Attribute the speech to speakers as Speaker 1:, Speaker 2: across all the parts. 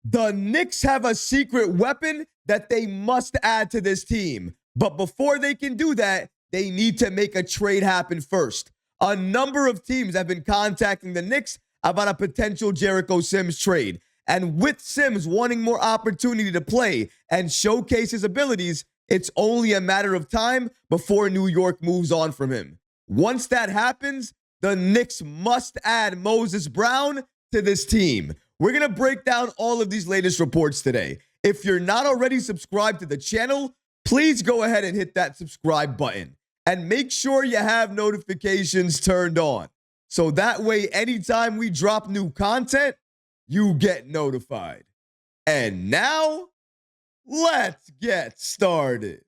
Speaker 1: The Knicks have a secret weapon that they must add to this team. But before they can do that, they need to make a trade happen first. A number of teams have been contacting the Knicks about a potential Jericho Sims trade. And with Sims wanting more opportunity to play and showcase his abilities, it's only a matter of time before New York moves on from him. Once that happens, the Knicks must add Moses Brown to this team. We're going to break down all of these latest reports today. If you're not already subscribed to the channel, please go ahead and hit that subscribe button. And make sure you have notifications turned on. So that way, anytime we drop new content, you get notified. And now, let's get started.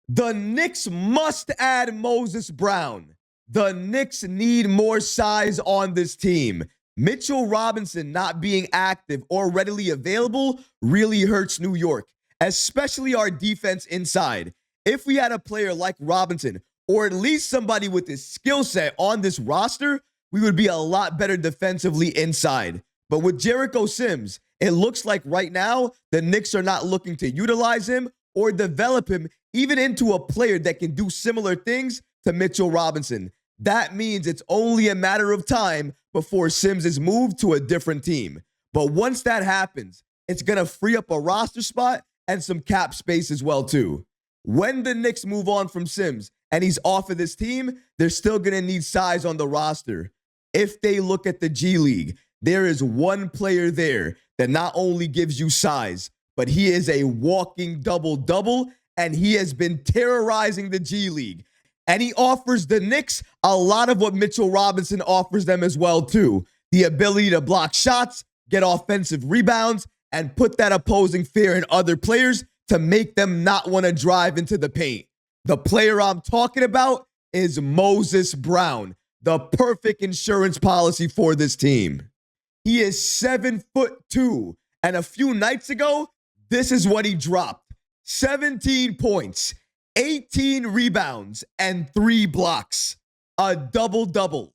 Speaker 1: The Knicks must add Moses Brown. The Knicks need more size on this team. Mitchell Robinson not being active or readily available really hurts New York, especially our defense inside. If we had a player like Robinson, or at least somebody with his skill set on this roster, we would be a lot better defensively inside. But with Jericho Sims, it looks like right now the Knicks are not looking to utilize him or develop him even into a player that can do similar things to Mitchell Robinson. That means it's only a matter of time before Sims is moved to a different team. But once that happens, it's going to free up a roster spot and some cap space as well too. When the Knicks move on from Sims and he's off of this team, they're still going to need size on the roster. If they look at the G-League, there is one player there that not only gives you size, but he is a walking double-double, and he has been terrorizing the G-League. And he offers the Knicks a lot of what Mitchell Robinson offers them as well too. The ability to block shots, get offensive rebounds, and put that opposing fear in other players to make them not want to drive into the paint. The player I'm talking about is Moses Brown, the perfect insurance policy for this team. He is 7'2", and a few nights ago, this is what he dropped. 17 points, 18 rebounds, and 3 blocks. A double-double.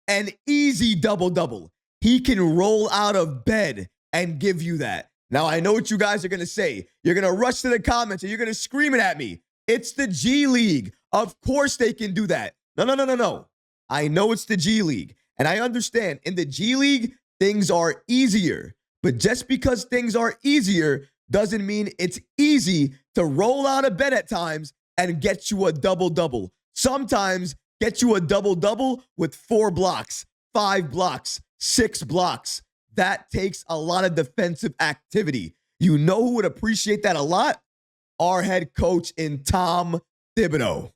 Speaker 1: An easy double-double. He can roll out of bed and give you that. Now, I know what you guys are going to say. You're going to rush to the comments and you're going to scream it at me. It's the G-League. Of course they can do that. No. I know it's the G-League. And I understand in the G-League, things are easier. But just because things are easier doesn't mean it's easy to roll out of bed at times and get you a double-double. Sometimes get you a double-double with 4 blocks, 5 blocks, 6 blocks. That takes a lot of defensive activity. You know who would appreciate that a lot? Our head coach in Tom Thibodeau.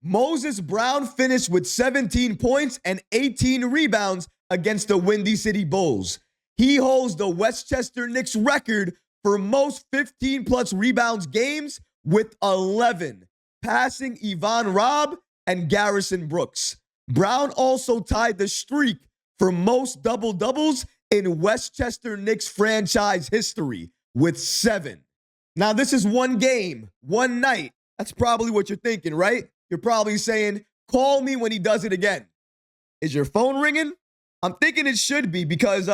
Speaker 1: Moses Brown finished with 17 points and 18 rebounds against the Windy City Bulls. He holds the Westchester Knicks record for most 15-plus rebounds games with 11, passing Yvonne Robb and Garrison Brooks. Brown also tied the streak for most double-doubles in Westchester Knicks franchise history with 7. Now, this is one game, one night. That's probably what you're thinking, right? You're probably saying, call me when he does it again. Is your phone ringing? I'm thinking it should be because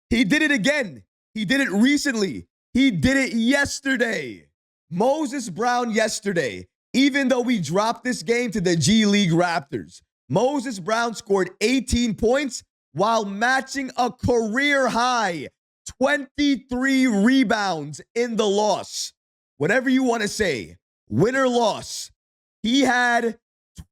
Speaker 1: he did it again. He did it recently. He did it yesterday. Moses Brown yesterday, even though we dropped this game to the G-League Raptors, Moses Brown scored 18 points while matching a career-high 23 rebounds in the loss. Whatever you want to say, win or loss, he had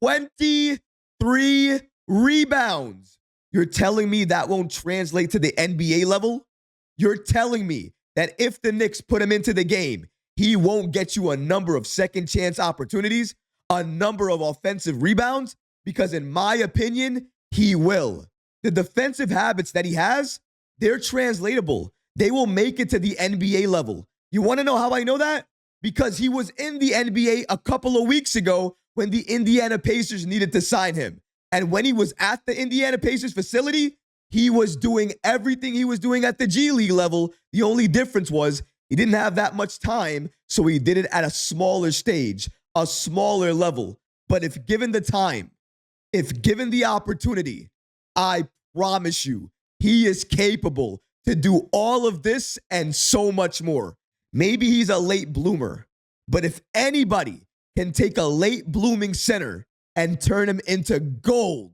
Speaker 1: 23 rebounds. You're telling me that won't translate to the NBA level? You're telling me that if the Knicks put him into the game, he won't get you a number of second chance opportunities, a number of offensive rebounds? Because in my opinion, he will. The defensive habits that he has, they're translatable. They will make it to the NBA level. You want to know how I know that? Because he was in the NBA a couple of weeks ago when the Indiana Pacers needed to sign him. And when he was at the Indiana Pacers facility, he was doing everything he was doing at the G-League level. The only difference was he didn't have that much time, so he did it at a smaller stage, a smaller level. But if given the time, if given the opportunity, I promise you, he is capable to do all of this and so much more. Maybe he's a late bloomer, but if anybody can take a late blooming center and turn him into gold,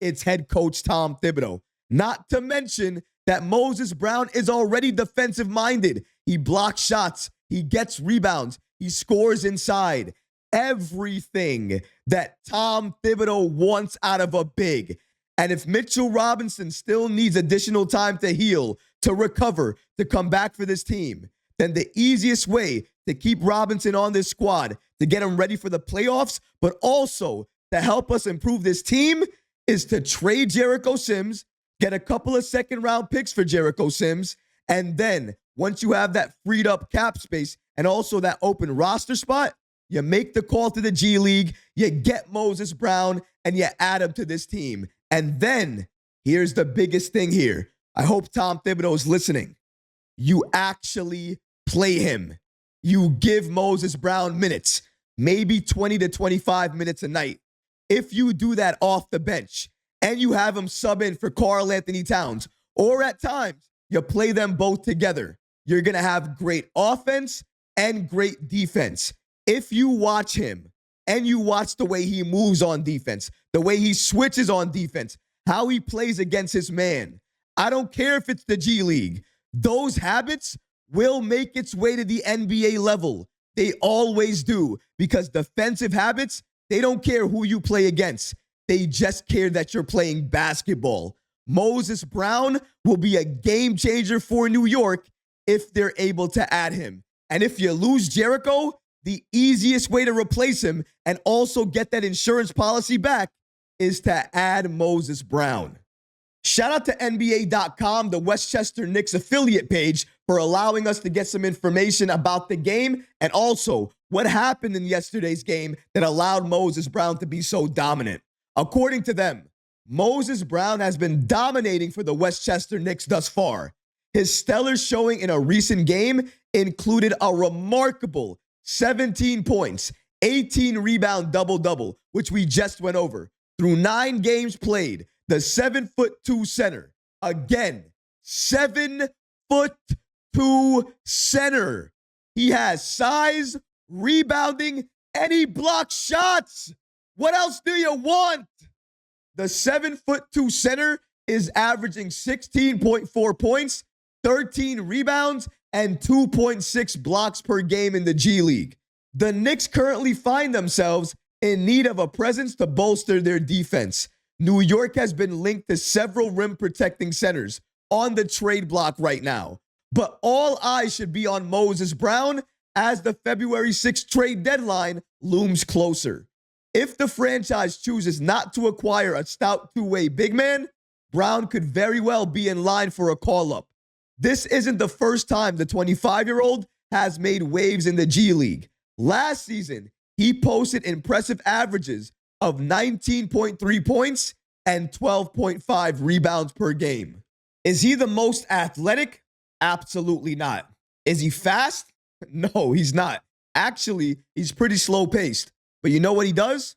Speaker 1: it's head coach Tom Thibodeau. Not to mention that Moses Brown is already defensive minded. He blocks shots, he gets rebounds, he scores inside. Everything that Tom Thibodeau wants out of a big. And if Mitchell Robinson still needs additional time to heal, to recover, to come back for this team, then the easiest way to keep Robinson on this squad, to get him ready for the playoffs, but also to help us improve this team, is to trade Jericho Sims, get a couple of second-round picks for Jericho Sims, and then once you have that freed up cap space and also that open roster spot, you make the call to the G League, you get Moses Brown, and you add him to this team. And then, here's the biggest thing here. I hope Tom Thibodeau is listening. You actually play him. You give Moses Brown minutes, maybe 20 to 25 minutes a night. If you do that off the bench and you have him sub in for Karl Anthony Towns, or at times you play them both together, you're going to have great offense and great defense. If you watch him and you watch the way he moves on defense, the way he switches on defense, how he plays against his man, I don't care if it's the G League. Those habits will make its way to the NBA level. They always do, because defensive habits, they don't care who you play against. They just care that you're playing basketball. Moses Brown will be a game changer for New York if they're able to add him. And if you lose Jericho, the easiest way to replace him and also get that insurance policy back is to add Moses Brown. Shout out to NBA.com, the Westchester Knicks affiliate page, for allowing us to get some information about the game and also what happened in yesterday's game that allowed Moses Brown to be so dominant. According to them, Moses Brown has been dominating for the Westchester Knicks thus far. His stellar showing in a recent game included a remarkable 17 points, 18 rebound double-double, which we just went over. Through 9 games played, the 7'2" center, again, 7'2" center. He has size, rebounding, and he blocks shots. What else do you want? The 7'2" center is averaging 16.4 points, 13 rebounds, and 2.6 blocks per game in the G League. The Knicks currently find themselves in need of a presence to bolster their defense. New York has been linked to several rim-protecting centers on the trade block right now. But all eyes should be on Moses Brown as the February 6th trade deadline looms closer. If the franchise chooses not to acquire a stout two-way big man, Brown could very well be in line for a call-up. This isn't the first time the 25-year-old has made waves in the G League. Last season, he posted impressive averages of 19.3 points and 12.5 rebounds per game. Is he the most athletic? Absolutely not. Is he fast? No, he's not. Actually, he's pretty slow-paced. But you know what he does?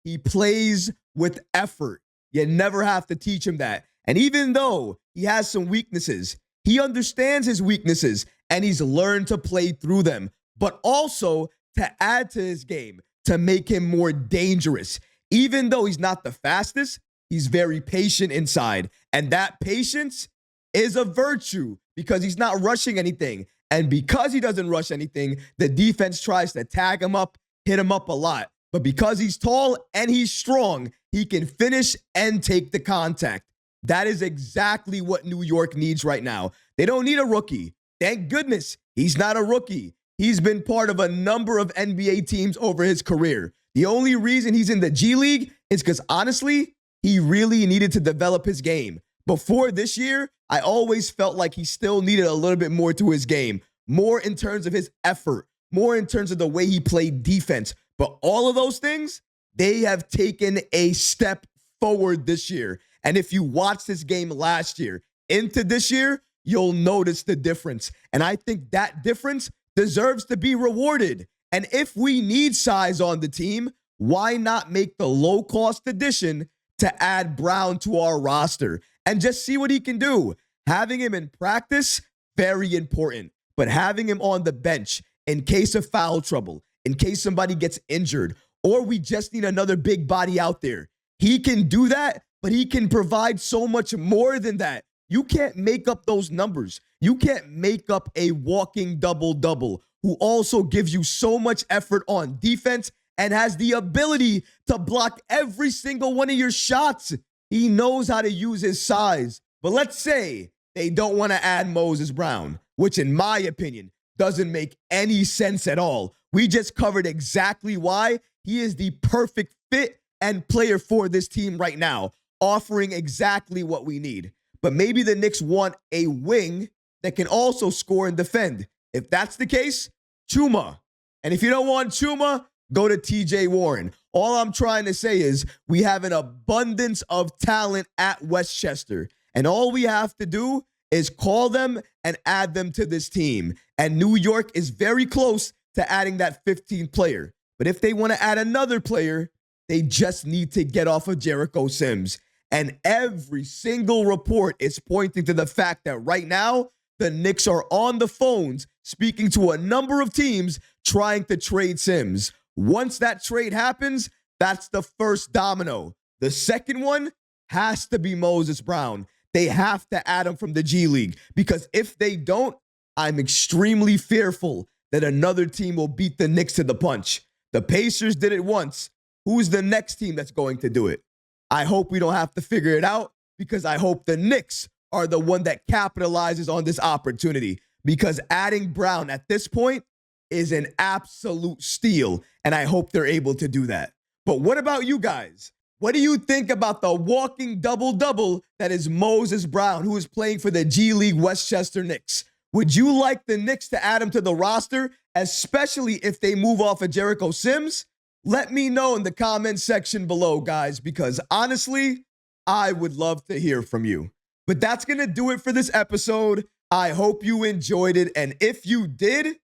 Speaker 1: He plays with effort. You never have to teach him that. And even though he has some weaknesses, he understands his weaknesses and he's learned to play through them, but also to add to his game, to make him more dangerous. Even though he's not the fastest, he's very patient inside. And that patience is a virtue because he's not rushing anything. And because he doesn't rush anything, the defense tries to tag him up, hit him up a lot. But because he's tall and he's strong, he can finish and take the contact. That is exactly what New York needs right now. They don't need a rookie. Thank goodness he's not a rookie. He's been part of a number of NBA teams over his career. The only reason he's in the G League is because, honestly, he really needed to develop his game. Before this year, I always felt like he still needed a little bit more to his game, more in terms of his effort, more in terms of the way he played defense. But all of those things, they have taken a step forward this year. And if you watch this game last year into this year, you'll notice the difference. And I think that difference deserves to be rewarded. And if we need size on the team, why not make the low-cost addition to add Brown to our roster and just see what he can do? Having him in practice, very important. But having him on the bench in case of foul trouble, in case somebody gets injured, or we just need another big body out there, he can do that, but he can provide so much more than that. You can't make up those numbers. You can't make up a walking double-double who also gives you so much effort on defense and has the ability to block every single one of your shots. He knows how to use his size. But let's say they don't want to add Moses Brown, which in my opinion doesn't make any sense at all. We just covered exactly why he is the perfect fit and player for this team right now, offering exactly what we need. But maybe the Knicks want a wing that can also score and defend. If that's the case, Chuma. And if you don't want Chuma, go to TJ Warren. All I'm trying to say is we have an abundance of talent at Westchester. And all we have to do is call them and add them to this team. And New York is very close to adding that 15th player. But if they want to add another player, they just need to get off of Jericho Sims. And every single report is pointing to the fact that right now, the Knicks are on the phones speaking to a number of teams trying to trade Sims. Once that trade happens, that's the first domino. The second one has to be Moses Brown. They have to add him from the G-League because if they don't, I'm extremely fearful that another team will beat the Knicks to the punch. The Pacers did it once. Who's the next team that's going to do it? I hope we don't have to figure it out because I hope the Knicks are the one that capitalizes on this opportunity because adding Brown at this point is an absolute steal, and I hope they're able to do that. But what about you guys? What do you think about the walking double-double that is Moses Brown, who is playing for the G-League Westchester Knicks? Would you like the Knicks to add him to the roster, especially if they move off of Jericho Sims? Let me know in the comment section below, guys, because honestly, I would love to hear from you. But that's going to do it for this episode. I hope you enjoyed it. And if you did,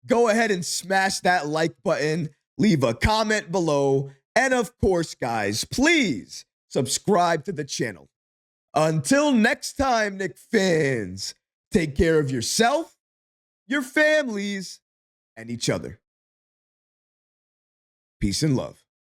Speaker 1: go ahead and smash that like button, leave a comment below. And of course, guys, please subscribe to the channel. Until next time, Knick fans, take care of yourself, your families, and each other. Peace and love.